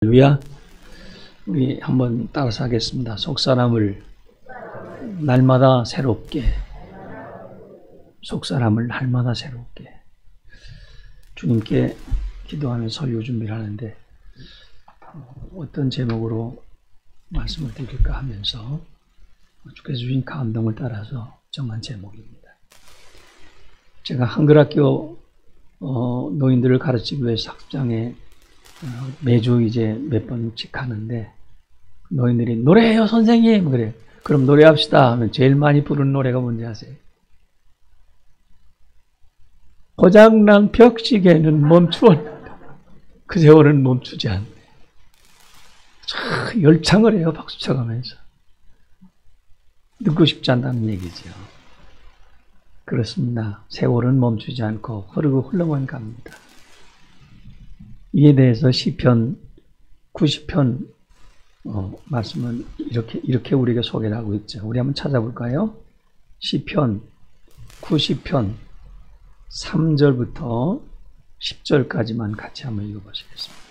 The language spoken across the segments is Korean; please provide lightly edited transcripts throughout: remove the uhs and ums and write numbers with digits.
할렐루야. 우리 한번 따라서 하겠습니다. 속사람을 날마다 새롭게, 속사람을 날마다 새롭게. 주님께 기도하면서 설교 준비를 하는데 어떤 제목으로 말씀을 드릴까 하면서 주께서 주신 감동을 따라서 정한 제목입니다. 제가 한글학교 노인들을 가르치기 위해서 학장에 매주 이제 몇 번씩 하는데 노인들이 노래해요 선생님 그래. 그럼 노래합시다 하면 제일 많이 부르는 노래가 뭔지 아세요? 고장난 벽시계는 멈추었다. 그 세월은 멈추지 않네. 참 열창을 해요 박수 쳐가면서. 듣고 싶지 않다는 얘기죠. 그렇습니다. 세월은 멈추지 않고 흐르고 흘러만 갑니다. 이에 대해서 시편 90편 말씀은 이렇게 우리에게 소개를 하고 있죠. 우리 한번 찾아볼까요? 시편 90편 3절부터 10절까지만 같이 한번 읽어보시겠습니다.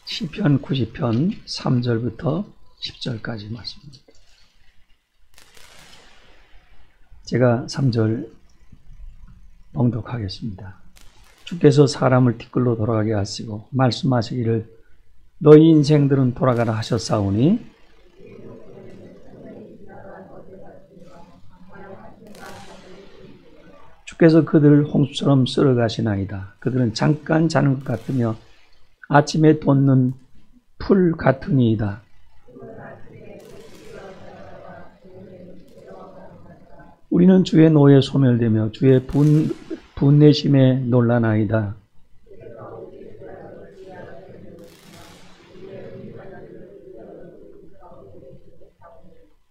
시편 90편 3절부터 10절까지 말씀입니다. 제가 3절 봉독하겠습니다. 주께서 사람을 티끌로 돌아가게 하시고 말씀하시기를 너희 인생들은 돌아가라 하셨사오니 주께서 그들을 홍수처럼 쓸어가시나이다. 그들은 잠깐 자는 것 같으며 아침에 돋는 풀 같으니이다. 우리는 주의 노에 소멸되며 주의 분내심에 놀라나이다.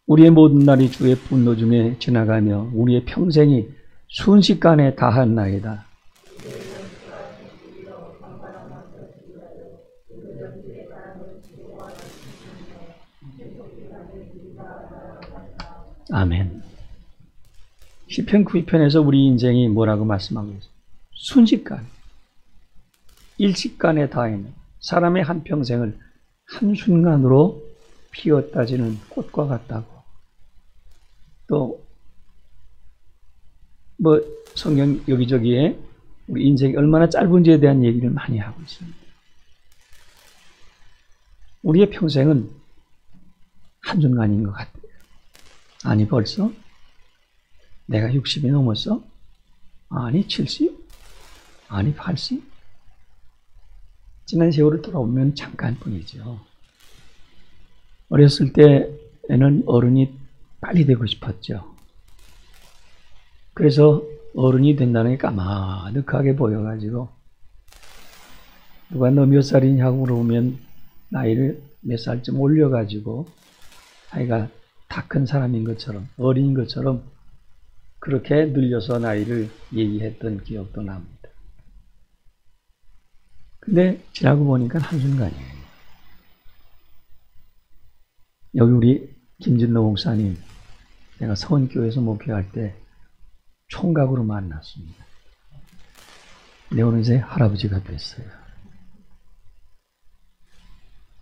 우리의 모든 날이 주의 분노 중에 지나가며 우리의 평생이 순식간에 다하나이다. 아멘. 시편 9편에서 우리 인생이 뭐라고 말씀하고 있어요? 순식간, 일식간에 다하는 사람의 한평생을 한순간으로 피었다지는 꽃과 같다고. 또 성경 여기저기에 우리 인생이 얼마나 짧은지에 대한 얘기를 많이 하고 있습니다. 우리의 평생은 한순간인 것 같아요. 아니 벌써? 내가 60이 넘었어? 아니 70? 아니 80? 지난 세월을 돌아보면 잠깐뿐이죠. 어렸을 때에는 어른이 빨리 되고 싶었죠. 그래서 어른이 된다는 게 까마득하게 보여가지고 누가 너 몇 살이냐고 물어보면 나이를 몇 살쯤 올려가지고 자기가 다 큰 사람인 것처럼 어린인 것처럼 그렇게 늘려서 나이를 얘기했던 기억도 납니다. 근데 지나고 보니까 한순간이에요. 여기 우리 김진노 목사님 내가 서원교회에서 목회할 때 총각으로 만났습니다. 근데 오늘 이제 할아버지가 됐어요.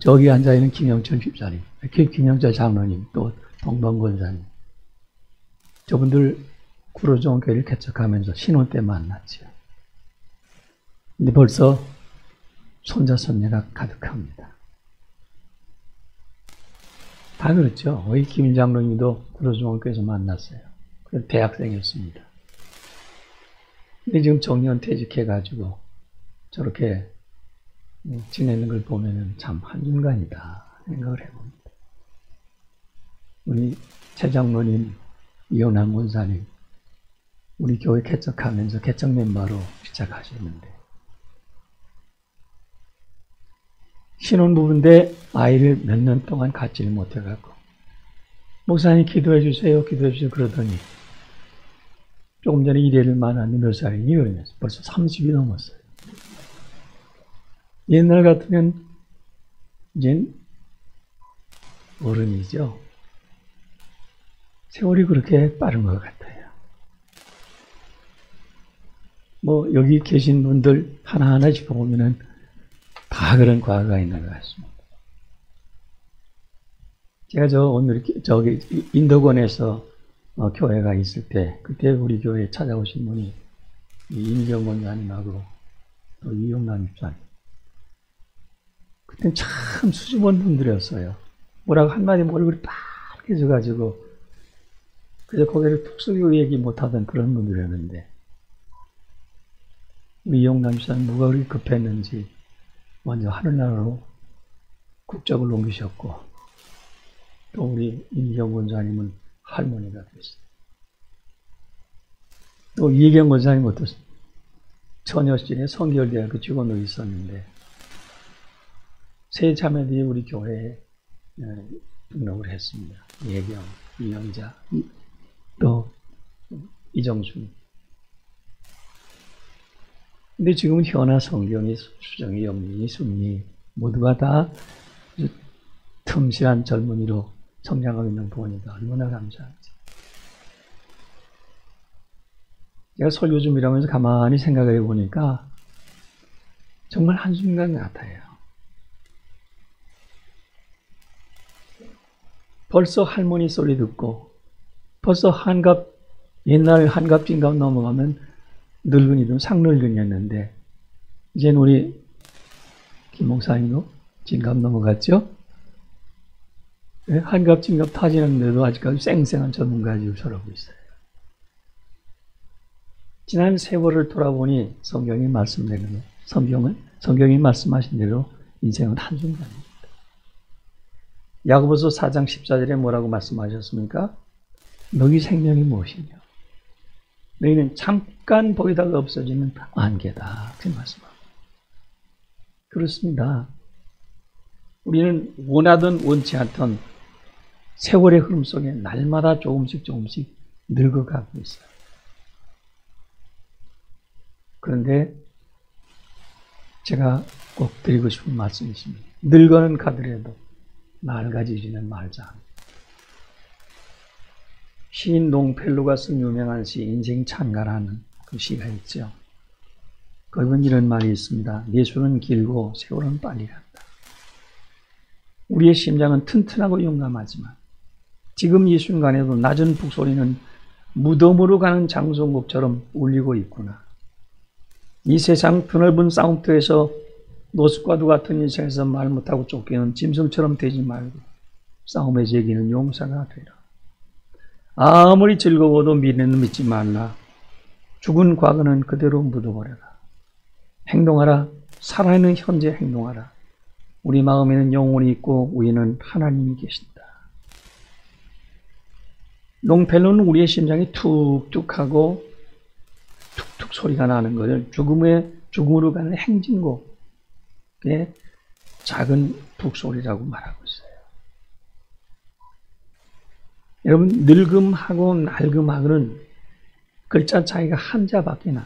저기 앉아있는 김영철 집사님, 김영철 장로님, 또 동방권사님 저분들 구로종 교회를 개척하면서 신혼 때 만났죠. 근데 벌써 손자 손녀가 가득합니다. 다 그렇죠. 우리 김 장로님도 구로종 교회에서 만났어요. 그래서 대학생이었습니다. 근데 지금 정년 퇴직해가지고 저렇게 지내는 걸 보면은 참 한순간이다 생각을 해봅니다. 우리 최 장로님, 이혼한 권사님 우리 교회 개척하면서 개척 멤버로 시작하셨는데 신혼부부인데 아이를 몇 년 동안 갖지를 못해갖고 목사님 기도해 주세요 그러더니 조금 전에 이래를 만났는데 몇 살이니? 그러면서 벌써 30이 넘었어요. 옛날 같으면 이젠 어른이죠. 세월이 그렇게 빠른 것 같아요. 뭐 여기 계신 분들 하나하나 짚어보면은 다 그런 과거가 있는 것 같습니다. 제가 오늘 저기 인도권에서 교회가 있을 때 그때 우리 교회에 찾아오신 분이 임경 원장님하고 또 이용남 집사님. 그땐 참 수줍은 분들이었어요. 뭐라고 한마디 얼굴이 빨개져가지고 그저 고개를 툭 숙이고 얘기 못하던 그런 분들이었는데 우리 이용남 집사님 뭐가 그렇게 급했는지 먼저 하늘나라로 국적을 옮기셨고 또 우리 임경 원장님은 할머니가 됐어요. 또 이경 원장님 어떻습니까? 처녀시절에 성결대학교 직원으로 있었는데 세 자매들이 우리 교회에 등록을 했습니다. 예경, 이영자, 또 이정순. 근데 지금은 현아, 성경이, 수정이, 영민이, 순미 모두가 다 틈실한 젊은이로 성장하고 있는 부모니까 얼마나 감사한지. 제가 설교 좀 일하면서 가만히 생각해 보니까 정말 한순간 같아요. 벌써 할머니 소리 듣고 벌써 옛날 한갑 진갑 넘어가면 늙은이도 상늙은이였는데 이제는 우리 김 목사님도 진갑 넘어갔죠? 네? 한갑 진갑 타지는데도 아직까지 쌩쌩한 젊은 가지고 저러고 있어요. 지난 세월을 돌아보니 성경이 말씀하신 대로 인생은 한순간입니다. 야고보서 4장 14절에 뭐라고 말씀하셨습니까? 너희 생명이 무엇이냐? 너희는 잠깐 보이다가 없어지는 안개다. 그 말씀합니다. 그렇습니다. 우리는 원하든 원치 않던 세월의 흐름 속에 날마다 조금씩 늙어가고 있어요. 그런데 제가 꼭 드리고 싶은 말씀이 있습니다. 늙어는 가더라도 낡아지지는 말자. 시인 롱펠로가 쓴 유명한 시 인생 찬가라는 그 시가 있죠. 거기는 이런 말이 있습니다. 예수는 길고 세월은 빨리 간다. 우리의 심장은 튼튼하고 용감하지만 지금 이 순간에도 낮은 북소리는 무덤으로 가는 장송곡처럼 울리고 있구나. 이 세상 드넓은 싸움터에서 노숙과도 같은 인생에서 말 못하고 쫓기는 짐승처럼 되지 말고 싸움의 제기는 용사가 되라. 아무리 즐거워도 미래는 믿지 말라. 죽은 과거는 그대로 묻어버려라. 행동하라. 살아있는 현재 행동하라. 우리 마음에는 영혼이 있고 위에는 하나님이 계신다. 롱펠로는 우리의 심장이 툭툭하고 툭툭 소리가 나는 것을 죽음으로 가는 행진곡의 작은 북소리라고 말하고 있어요. 여러분, 늙음하고 낡음하고는 글자 차이가 한자밖에 나.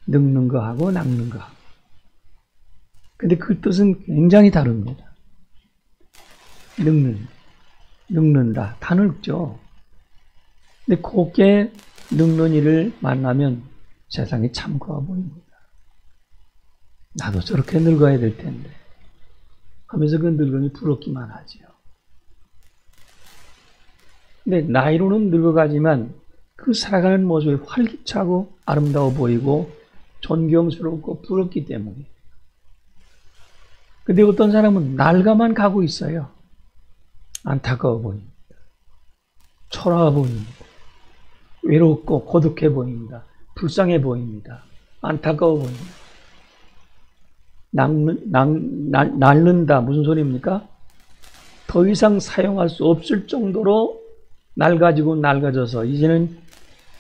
늙는 거하고 낡는 거하고. 근데 그 뜻은 굉장히 다릅니다. 늙는다. 다 늙죠. 근데 곱게 늙는 이를 만나면 세상이 참 커 보입니다. 나도 저렇게 늙어야 될 텐데 하면서 그 늙음이 부럽기만 하지요. 근데 나이로는 늙어가지만 그 살아가는 모습이 활기차고 아름다워 보이고 존경스럽고 부럽기 때문에. 근데 어떤 사람은 낡아만 가고 있어요. 안타까워 보입니다. 초라해 보입니다. 외롭고 고독해 보입니다. 불쌍해 보입니다. 안타까워 보입니다. 낡는다. 무슨 소리입니까? 더 이상 사용할 수 없을 정도로 낡아져서 이제는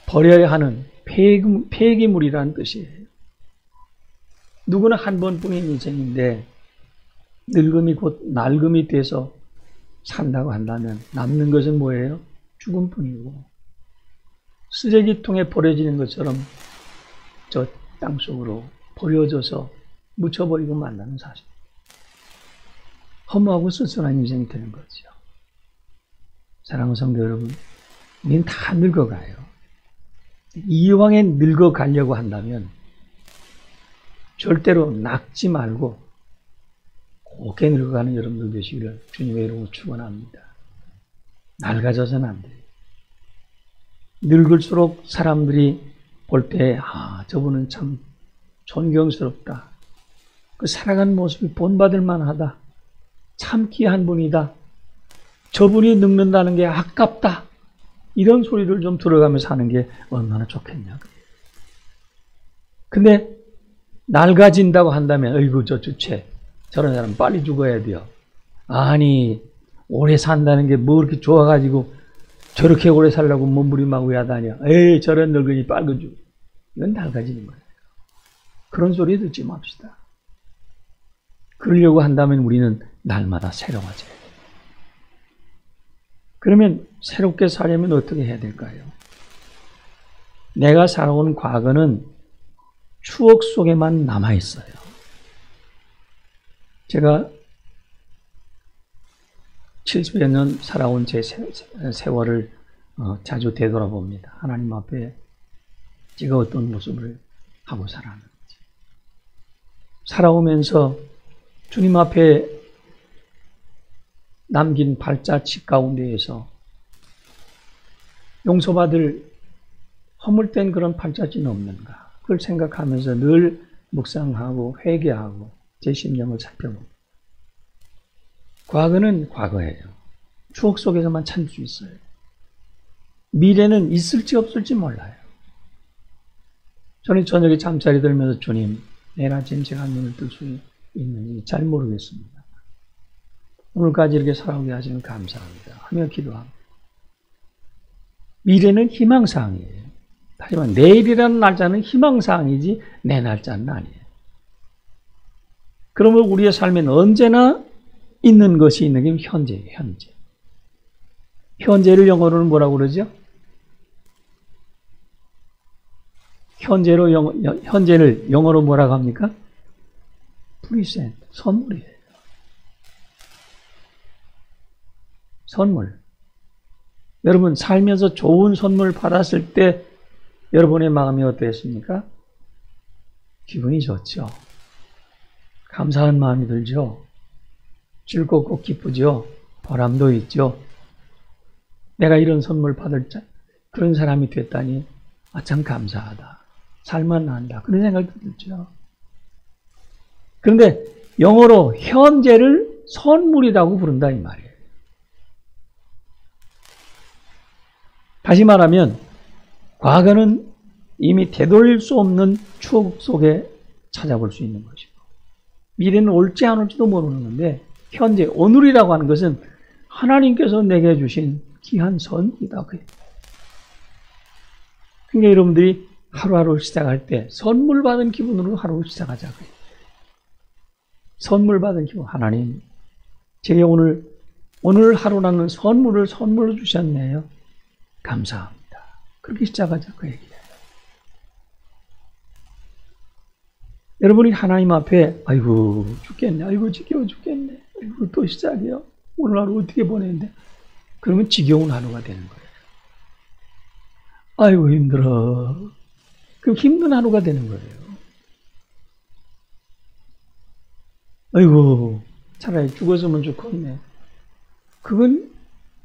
버려야 하는 폐기물이라는 뜻이에요. 누구나 한 번뿐인 인생인데 늙음이 곧 낡음이 돼서 산다고 한다면 남는 것은 뭐예요? 죽음뿐이고 쓰레기통에 버려지는 것처럼 저 땅속으로 버려져서 묻혀버리고 만다는 사실. 허무하고 쓸쓸한 인생이 되는 거죠. 사랑하는 성도 여러분, 우리는 다 늙어가요. 이왕에 늙어가려고 한다면 절대로 낚지 말고 곱게 늙어가는 여러분들 되시기를 주님의 이름으로 축원합니다. 낡아져서는 안 돼요. 늙을수록 사람들이 볼 때 저분은 참 존경스럽다. 그 살아가는 모습이 본받을 만하다. 참 귀한 분이다. 저분이 늙는다는 게 아깝다. 이런 소리를 좀 들어가면서 하는 게 얼마나 좋겠냐. 근데 낡아진다고 한다면 어이구 저 주체 저런 사람 빨리 죽어야 돼요. 아니 오래 산다는 게 뭐 그렇게 좋아가지고 저렇게 오래 살려고 몸부림하고 야다녀. 에이 저런 늙은이 빨리 죽어. 이건 낡아지는 거예요. 그런 소리 듣지 맙시다. 그러려고 한다면 우리는 날마다 새로워져야 돼요. 그러면 새롭게 살려면 어떻게 해야 될까요? 내가 살아온 과거는 추억 속에만 남아있어요. 제가 70여 년 살아온 제 세월을 자주 되돌아봅니다. 하나님 앞에 제가 어떤 모습을 하고 살았는지. 살아오면서 주님 앞에 남긴 발자취 가운데에서 용서받을 허물된 그런 발자취는 없는가. 그걸 생각하면서 늘 묵상하고 회개하고 제 심령을 살펴봅니다. 과거는 과거예요. 추억 속에서만 찾을 수 있어요. 미래는 있을지 없을지 몰라요. 저는 저녁에 잠자리 들면서 주님, 내일 아침 제가 눈을 뜰 수 있는지 잘 모르겠습니다. 오늘까지 이렇게 살아오게 하시면 감사합니다. 하며 기도합니다. 미래는 희망사항이에요. 하지만 내일이라는 날짜는 희망사항이지 내 날짜는 아니에요. 그러면 우리의 삶엔 언제나 있는 것이 있는 게 현재예요. 현재. 현재를 영어로는 뭐라고 그러죠? 현재를 영어로 뭐라고 합니까? present, 선물이에요. 선물. 여러분 살면서 좋은 선물 받았을 때 여러분의 마음이 어땠습니까? 기분이 좋죠. 감사한 마음이 들죠. 즐겁고 기쁘죠. 보람도 있죠. 내가 이런 선물 받을 그런 사람이 됐다니 참 감사하다. 살만한다. 그런 생각도 들죠. 그런데 영어로 현재를 선물이라고 부른다 이 말이에요. 다시 말하면 과거는 이미 되돌릴 수 없는 추억 속에 찾아볼 수 있는 것이고 미래는 올지 안 올지도 모르는 건데 현재, 오늘이라고 하는 것은 하나님께서 내게 주신 귀한 선물이다. 그러니까 여러분들이 하루하루 시작할 때 선물 받은 기분으로 하루 시작하자고요. 선물 받은 기분. 하나님, 제게 오늘 하루라는 선물로 주셨네요. 감사합니다. 그렇게 시작하자 그 얘기예요. 여러분이 하나님 앞에 아이고 죽겠네, 아이고 지겨워 죽겠네, 아이고 또 시작이요. 오늘 하루 어떻게 보내는데? 그러면 지겨운 하루가 되는 거예요. 아이고 힘들어. 그럼 힘든 하루가 되는 거예요. 아이고 차라리 죽었으면 좋겠네. 그건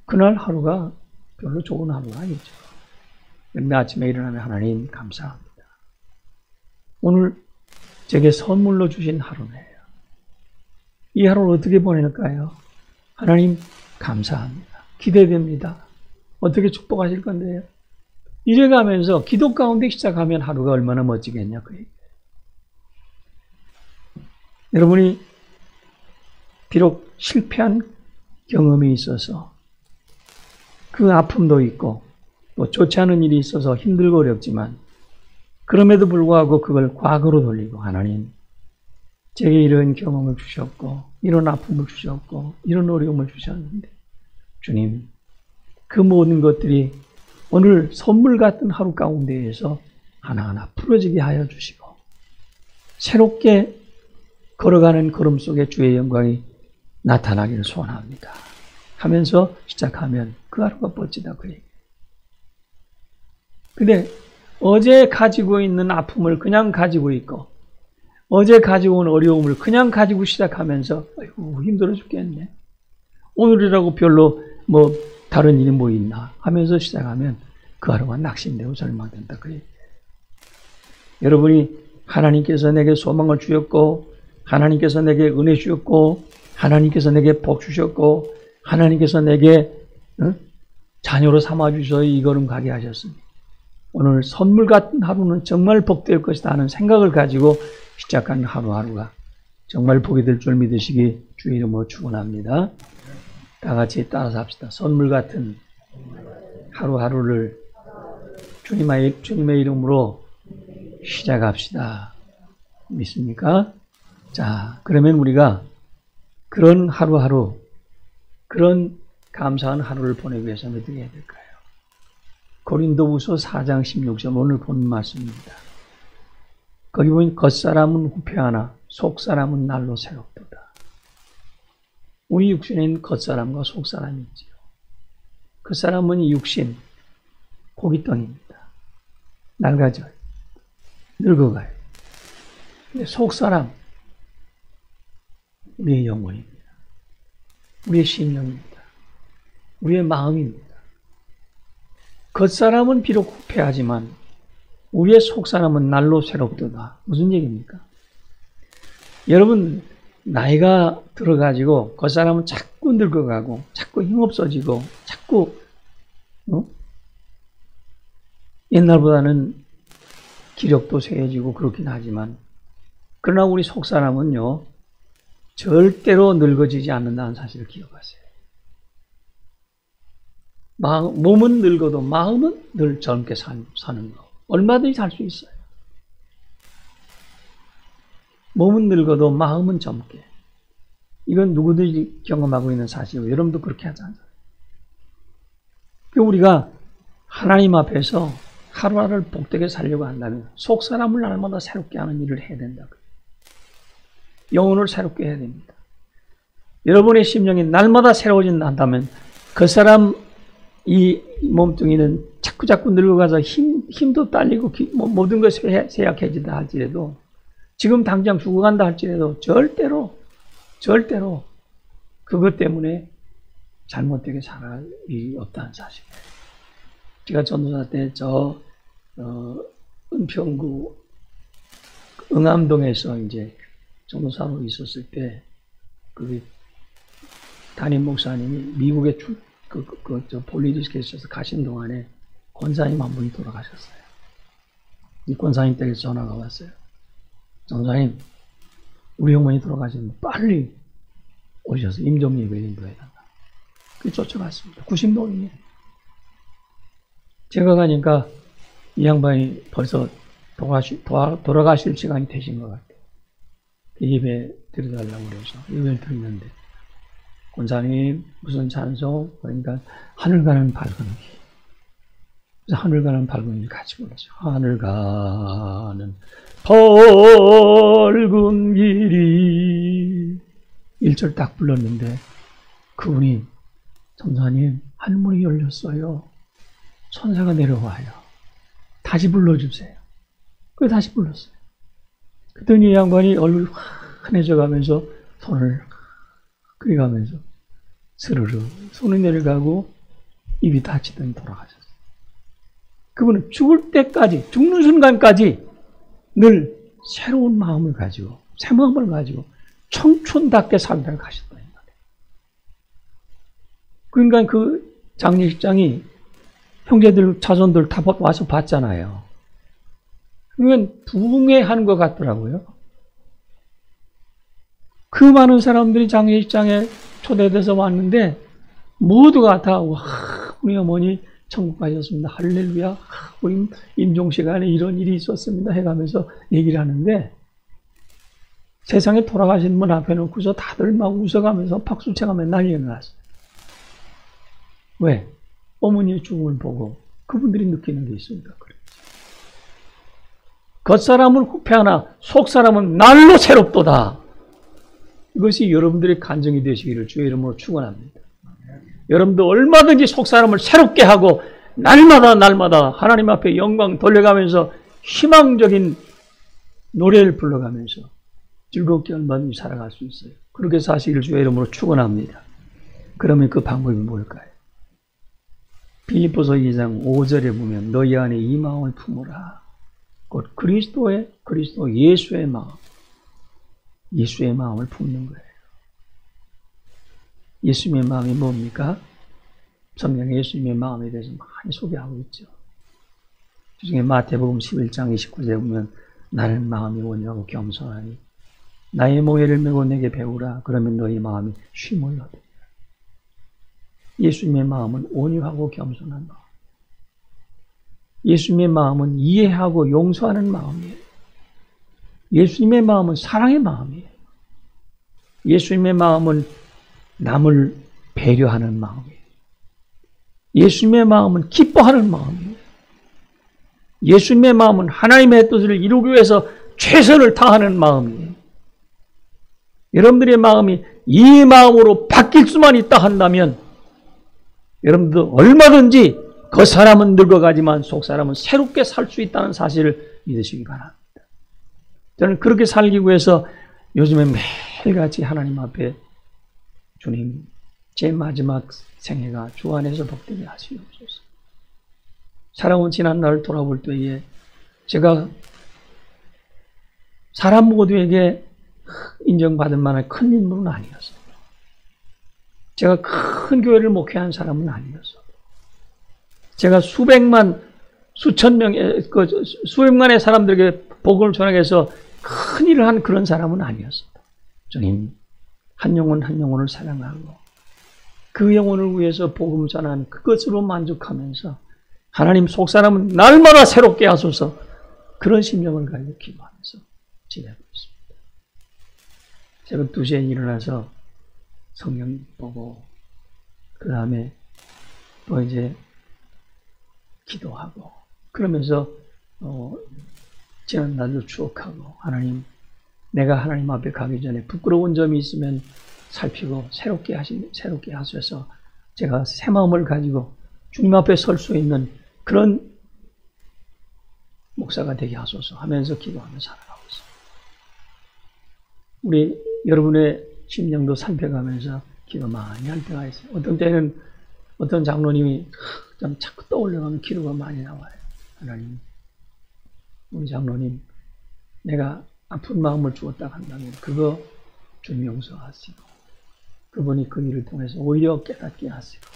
그날 하루가 별로 좋은 하루가 아니죠. 그런데 아침에 일어나면 하나님 감사합니다. 오늘 제게 선물로 주신 하루네요. 이 하루를 어떻게 보낼까요? 하나님 감사합니다. 기대됩니다. 어떻게 축복하실 건데요? 이래가면서 기도 가운데 시작하면 하루가 얼마나 멋지겠냐 그 얘기예요. 여러분이 비록 실패한 경험이 있어서 그 아픔도 있고 또 좋지 않은 일이 있어서 힘들고 어렵지만 그럼에도 불구하고 그걸 과거로 돌리고 하나님 제게 이런 경험을 주셨고 이런 아픔을 주셨고 이런 어려움을 주셨는데 주님 그 모든 것들이 오늘 선물 같은 하루 가운데에서 하나하나 풀어지게 하여 주시고 새롭게 걸어가는 걸음 속에 주의 영광이 나타나기를 소원합니다. 하면서 시작하면 그 하루가 멋지다 그 얘기. 근데 어제 가지고 있는 아픔을 그냥 가지고 있고 어제 가지고 온 어려움을 그냥 가지고 시작하면서 아이고 힘들어 죽겠네. 오늘이라고 별로 뭐 다른 일이 뭐 있나 하면서 시작하면 그 하루가 낙심되고 절망된다. 그래. 여러분이 하나님께서 내게 소망을 주셨고 하나님께서 내게 은혜 주셨고 하나님께서 내게 복 주셨고 하나님께서 내게 자녀로 삼아주셔서 이 걸음 가게 하셨습니다. 오늘 선물 같은 하루는 정말 복될 것이다 하는 생각을 가지고 시작한 하루하루가 정말 복이 될 줄 믿으시기 주의 이름으로 축원합니다. 다 같이 따라서 합시다. 선물 같은 하루하루를 주님의 이름으로 시작합시다. 믿습니까? 자, 그러면 우리가 그런 하루하루, 그런 감사한 하루를 보내기 위해서 어떻게 해야 될까요? 고린도후서 4장 16절 오늘 본 말씀입니다. 거기 보면 겉사람은 후패하나 속사람은 날로 새롭도다. 우리 육신에는 겉사람과 속사람이 있지요. 겉사람은 육신, 고깃덩이입니다. 낡아져요. 늙어가요. 근데 속사람, 우리의 영혼입니다. 우리의 심령입니다. 우리의 마음입니다. 겉사람은 비록 후패하지만 우리의 속사람은 날로 새롭도다. 무슨 얘기입니까? 여러분 나이가 들어가지고 겉사람은 자꾸 늙어가고 자꾸 힘없어지고 자꾸 옛날보다는 기력도 쇠해지고 그렇긴 하지만 그러나 우리 속사람은요 절대로 늙어지지 않는다는 사실을 기억하세요. 몸은 늙어도 마음은 늘 젊게 사는 거. 얼마든지 살 수 있어요. 몸은 늙어도 마음은 젊게. 이건 누구든지 경험하고 있는 사실이고 여러분도 그렇게 하잖아요. 우리가 하나님 앞에서 하루하루를 복되게 살려고 한다면 속사람을 날마다 새롭게 하는 일을 해야 된다. 영혼을 새롭게 해야 됩니다. 여러분의 심령이 날마다 새로워진다 한다면 그 사람 이 몸뚱이는 자꾸 늙어가서 힘도 딸리고 모든 것이 쇠약해진다 할지라도 지금 당장 죽어간다 할지라도 절대로 그것 때문에 잘못되게 살아갈 일이 없다는 사실이에요. 제가 전도사 때 은평구 응암동에서 이제 전도사로 있었을 때 그 담임 목사님이 미국에 폴리디스케이스에서 가신 동안에 권사님 한 분이 돌아가셨어요. 이 권사님 댁에서 전화가 왔어요. 전사님, 우리 형님이 돌아가시면 빨리 오셔서 임종예배 인도해야 된다. 그 쫓아갔습니다. 90노인이에요. 제가 가니까 이 양반이 벌써 돌아가실 시간이 되신 것 같아요. 예배 드려달라고 그래서 예배를 드리는데 권사님 무슨 찬송? 그러니까 하늘 가는 밝은 길. 그래서 하늘 가는 밝은 길 같이 불렀어요. 하늘 가는 밝은 길이 1절 딱 불렀는데 그분이 전사님 하늘문이 열렸어요. 천사가 내려와요. 다시 불러주세요. 그래서 다시 불렀어요. 그랬더니 이 양반이 얼굴이 환해져 가면서 손을 그려가면서 스르르 손이 내려가고 입이 닫히더니 돌아가셨어요. 그분은 죽을 때까지 죽는 순간까지 늘 새로운 마음을 가지고 새 마음을 가지고 청춘답게 살다가 가셨다는 말이에요. 그러니까 그 장례식장이 형제들 자손들 다 와서 봤잖아요. 그러니까 부흥회하는 것 같더라고요. 그 많은 사람들이 장례식장에 초대돼서 왔는데 모두가 다 와, 우리 어머니 천국 가셨습니다. 할렐루야. 우리 임종 시간에 이런 일이 있었습니다. 해가면서 얘기를 하는데 세상에 돌아가신 분 앞에 놓고서 다들 막 웃어가면서 박수쳐가면서 난리가 났어요. 왜? 어머니의 죽음을 보고 그분들이 느끼는 게 있으니까 그래요. 겉사람은 후패하나 속사람은 날로 새롭도다. 이것이 여러분들의 간증이 되시기를 주의 이름으로 축원합니다. 여러분도 얼마든지 속사람을 새롭게 하고 날마다 하나님 앞에 영광 돌려가면서 희망적인 노래를 불러가면서 즐겁게 얼마든지 살아갈 수 있어요. 그렇게 사시기를 주의 이름으로 축원합니다. 그러면 그 방법이 뭘까요? 빌립보서 2장 5절에 보면 너희 안에 이 마음을 품으라. 곧 그리스도 예수의 마음을 품는 거예요. 예수님의 마음이 뭡니까? 성경에 예수님의 마음에 대해서 많이 소개하고 있죠. 그중에 마태복음 11장 29절에 보면 나는 마음이 온유하고 겸손하니 나의 멍에를 메고 내게 배우라. 그러면 너희 마음이 쉼을 얻으리라. 예수님의 마음은 온유하고 겸손한 마음. 예수님의 마음은 이해하고 용서하는 마음이에요. 예수님의 마음은 사랑의 마음이에요. 예수님의 마음은 남을 배려하는 마음이에요. 예수님의 마음은 기뻐하는 마음이에요. 예수님의 마음은 하나님의 뜻을 이루기 위해서 최선을 다하는 마음이에요. 여러분들의 마음이 이 마음으로 바뀔 수만 있다 한다면 여러분도 얼마든지 그 사람은 늙어가지만 속 사람은 새롭게 살 수 있다는 사실을 믿으시기 바랍니다. 저는 그렇게 살기 위해서 요즘에 매일같이 하나님 앞에 주님 제 마지막 생애가 주 안에서 복되게 하시옵소서. 살아온 지난 날을 돌아볼 때에 제가 사람 모두에게 인정받을 만한 큰 인물은 아니었어요. 제가 큰 교회를 목회한 사람은 아니었어요. 제가 수백만의 사람들에게 복음을 전하기 큰 일을 한 그런 사람은 아니었어요. 주님, 한 영혼을 사랑하고 그 영혼을 위해서 복음 전한 그것으로 만족하면서 하나님 속 사람은 날마다 새롭게 하소서 그런 심정을 가지고 기도하면서 지내고 있습니다. 새벽 2시에 일어나서 성경 보고 그 다음에 또 이제 기도하고 그러면서 지난 날도 추억하고 하나님 내가 하나님 앞에 가기 전에 부끄러운 점이 있으면 살피고 새롭게 하셔서 제가 새 마음을 가지고 주님 앞에 설 수 있는 그런 목사가 되게 하소서 하면서 기도하며 살아가고 있습니다. 우리 여러분의 심령도 살펴가면서 기도 많이 할 때가 있어요. 어떤 때는 어떤 장로님이 좀 자꾸 떠올려가면 기도가 많이 나와요. 하나님, 우리 장로님 내가 아픈 마음을 주었다 한다면 그거 좀 용서하시고 그분이 그 일을 통해서 오히려 깨닫게 하시고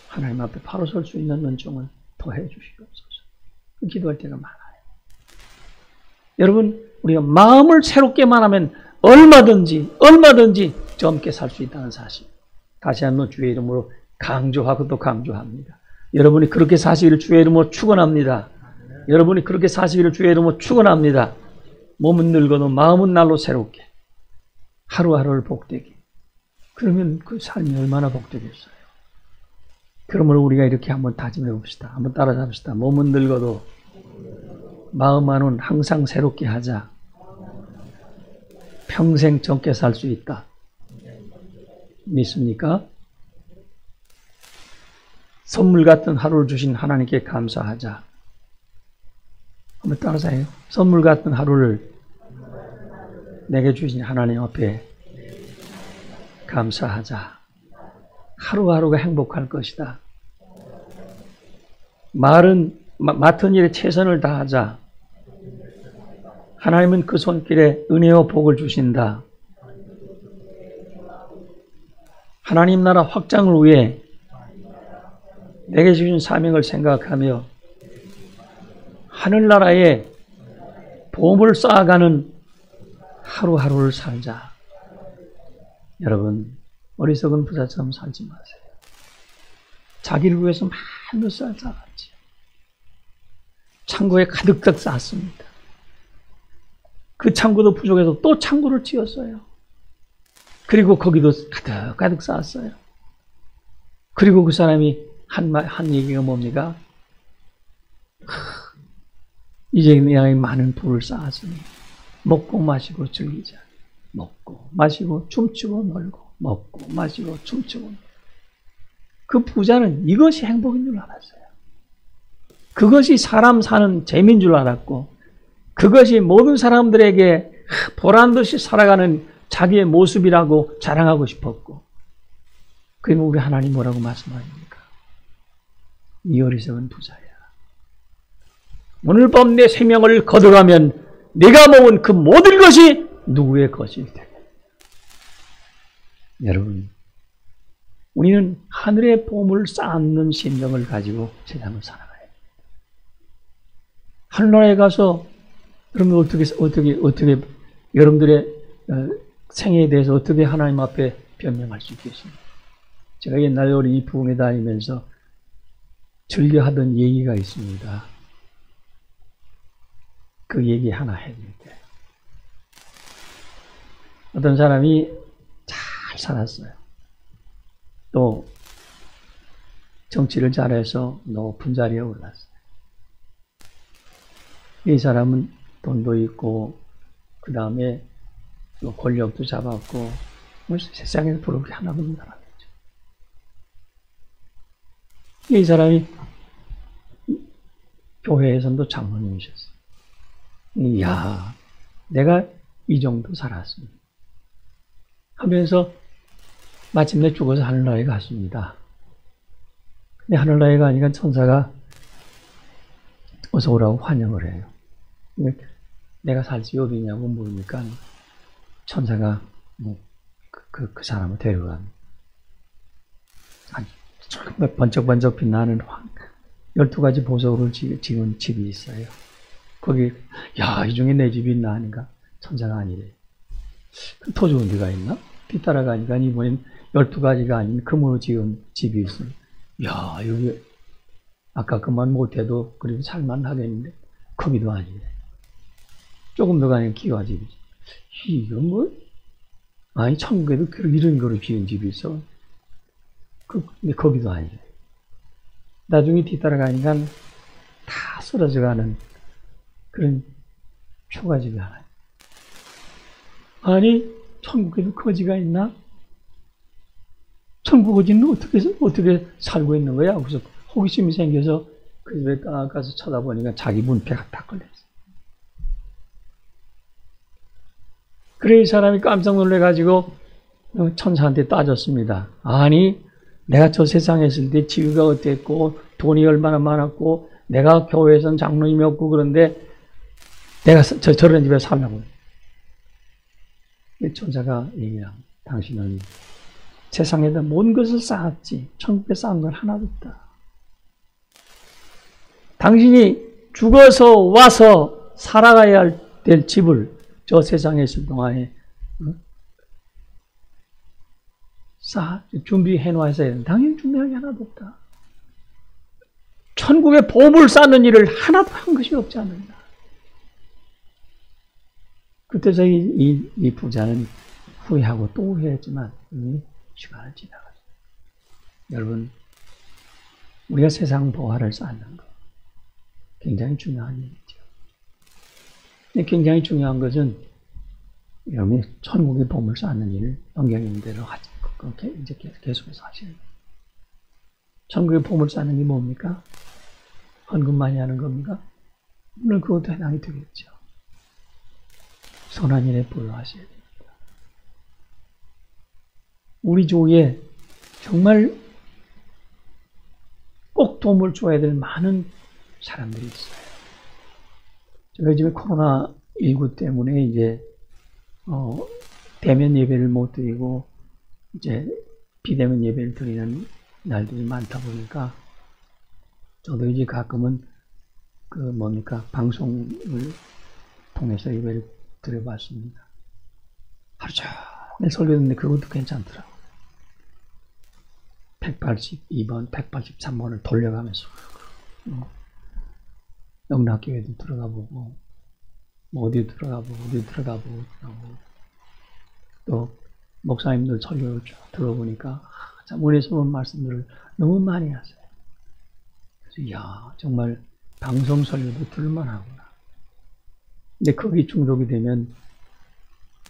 하나님 앞에 바로 설 수 있는 은총을 더해 주시옵소서. 그 기도할 때가 많아요. 여러분 우리가 마음을 새롭게만 하면 얼마든지 젊게 살 수 있다는 사실 다시 한번 주의 이름으로 강조하고 또 강조합니다. 여러분이 그렇게 사시기를 주의 이름으로 축원합니다. 여러분이 그렇게 사시기를 주의 이름으로 축원합니다. 몸은 늙어도 마음은 날로 새롭게 하루하루를 복되게 그러면 그 삶이 얼마나 복되겠어요. 그러므로 우리가 이렇게 한번 다짐해 봅시다. 한번 따라잡읍시다. 몸은 늙어도 마음만은 항상 새롭게 하자. 평생 젊게 살 수 있다. 믿습니까? 선물 같은 하루를 주신 하나님께 감사하자. 한번 따라서 해요. 선물 같은 하루를 내게 주신 하나님 앞에 감사하자. 하루하루가 행복할 것이다. 맡은 일에 최선을 다하자. 하나님은 그 손길에 은혜와 복을 주신다. 하나님 나라 확장을 위해 내게 주신 사명을 생각하며 하늘나라에 보험을 쌓아가는 하루하루를 살자. 여러분 어리석은 부자처럼 살지 마세요. 자기를 위해서 많은 쌀 쌓았지. 창고에 가득 쌓았습니다. 그 창고도 부족해서 또 창고를 지었어요. 그리고 거기도 가득 쌓았어요. 그리고 그 사람이 한 얘기가 뭡니까? 이제 내가 많은 부를 쌓았으니 먹고 마시고 즐기자. 먹고 마시고 춤추고 놀고 먹고 마시고 춤추고 놀고. 그 부자는 이것이 행복인 줄 알았어요. 그것이 사람 사는 재미인 줄 알았고 그것이 모든 사람들에게 보란듯이 살아가는 자기의 모습이라고 자랑하고 싶었고 그러면 우리 하나님 뭐라고 말씀하십니까? 이 어리석은 부자야. 오늘 밤 내 생명을 거둬가면 네가 모은 그 모든 것이 누구의 것이 되겠냐. 여러분, 우리는 하늘의 보물 쌓는 심정을 가지고 세상을 살아가야 됩니다. 하늘나라에 가서 여러분 어떻게 여러분들의 생애에 대해서 어떻게 하나님 앞에 변명할 수 있겠습니까? 제가 옛날에 우리 이 부흥회 다니면서 즐겨 하던 얘기가 있습니다. 그 얘기 하나 해드릴게요. 어떤 사람이 잘 살았어요. 또 정치를 잘해서 높은 자리에 올랐어요. 이 사람은 돈도 있고 그 다음에 권력도 잡았고 세상에서 부러울 게 하나도 없는 사람이죠. 이 사람이 교회에서도 장로님이셨어요. 이야, 내가 이 정도 살았습니다. 하면서 마침내 죽어서 하늘나라에 갔습니다. 근데 하늘나라에 가니까 천사가 어서 오라고 환영을 해요. 내가 살 집이 어디냐고 물으니까 천사가 그 사람을 데려간 번쩍번쩍 빛나는 12가지 보석으로 지은 집이 있어요. 거기 야, 이 중에 내 집이 있나 하니까 천사가 아니래. 더 좋은 데가 있나? 뒤따라가니까 이번엔 12가지가 아닌 금으로 지은 집이 있어요. 야, 여기 아까 그만 못해도 그래도 살만 하겠는데 거기도 아니래. 조금 더 가니까 기와집이지. 이건 뭐? 아니, 천국에도 이런 거로 지은 집이 있어. 근데 거기도 아니래. 나중에 뒤따라가니까 다 쓰러져가는 그런 초가집이 하나. 아니, 천국에도 거지가 있나? 천국 거지는 어떻게 살고 있는 거야? 그래서 호기심이 생겨서 그 집에 딱 가서 쳐다보니까 자기 문패가 딱 걸렸어. 그래, 이 사람이 깜짝 놀래가지고 천사한테 따졌습니다. 아니, 내가 저 세상에 있을 때 지위가 어땠고, 돈이 얼마나 많았고, 내가 교회에선 장로님이었고, 그런데 내가 저런 집에 살라고. 천사가 얘기합니다. 당신은 세상에다 모든 것을 쌓았지, 천국에 쌓은 건 하나도 없다. 당신이 죽어서 와서 살아가야 될 집을 저 세상에 있을 동안에 준비해 놔야 돼. 당연히 준비한 게 하나도 없다. 천국에 보물 쌓는 일을 하나도 한 것이 없지 않는다. 그때서 이 부자는 후회하고 또 후회했지만 이미 시간을 지나갔어요. 여러분, 우리가 세상 보화를 쌓는 것 굉장히 중요한 일이죠. 근데 굉장히 중요한 것은 여러분이 천국의 보물 쌓는 일을 성경 대로 하지. 그렇게 이제 계속해서 하셔야 돼요. 천국의 보물 쌓는 게 뭡니까? 헌금 많이 하는 겁니까? 물론 그것도 해당이 되겠죠. 선한 일에 보유하셔야 됩니다. 우리 주위에 정말 꼭 도움을 줘야 될 많은 사람들이 있어요. 제가 요즘에 코로나19 때문에 이제 대면 예배를 못 드리고 이제 비대면 예배를 드리는 날들이 많다 보니까 저도 이제 가끔은 방송을 통해서 예배를 드려봤습니다. 하루 종일 설교 듣는데 그것도 괜찮더라고요. 182번, 183번을 돌려가면서 영락교회도 들어가보고 어디 들어가보고 또 목사님들 설교를 쭉 들어보니까 참 은혜스러운 말씀들을 너무 많이 하세요. 그래서 이야, 정말 방송 설교도 들을만하구나. 근데 거기 중독이 되면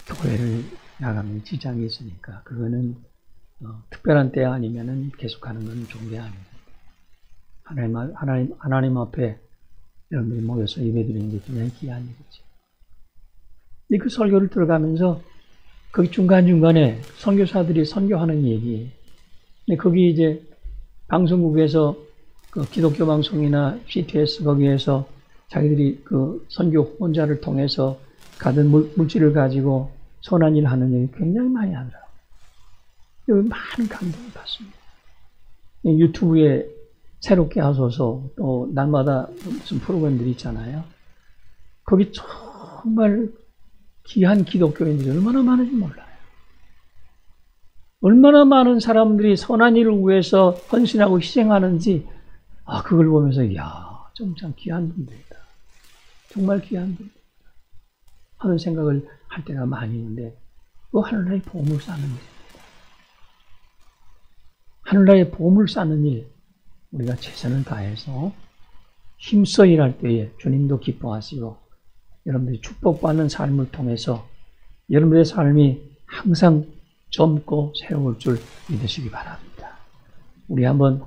교회를 나가면 지장이 있으니까 그거는 특별한 때 아니면은 계속하는 건 좋은 게 아닙니다. 하나님 앞에 여러분들이 모여서 예배드리는 게 굉장히 귀한 일이죠. 근데 그 설교를 들어가면서 거기 중간중간에 선교사들이 선교하는 얘기. 근데 거기 이제 방송국에서 그 기독교 방송이나 CTS 거기에서 자기들이 그 선교 혼자를 통해서 가진 물질을 가지고 선한 일을 하는 얘기 굉장히 많이 하더라고요. 많은 감동을 받습니다. 유튜브에 새롭게 하소서 또 날마다 무슨 프로그램들이 있잖아요. 거기 정말 귀한 기독교인들이 얼마나 많은지 몰라요. 얼마나 많은 사람들이 선한 일을 위해서 헌신하고 희생하는지 그걸 보면서 이야 좀 참 귀한 분들이다. 정말 귀한 분들이다 하는 생각을 할 때가 많이 있는데 그 하늘나라의 보물 쌓는 일입니다. 하늘나라의 보물 쌓는 일 우리가 최선을 다해서 힘써 일할 때에 주님도 기뻐하시고 여러분들이 축복받는 삶을 통해서 여러분들의 삶이 항상 젊고 새로울 줄 믿으시기 바랍니다. 우리 한번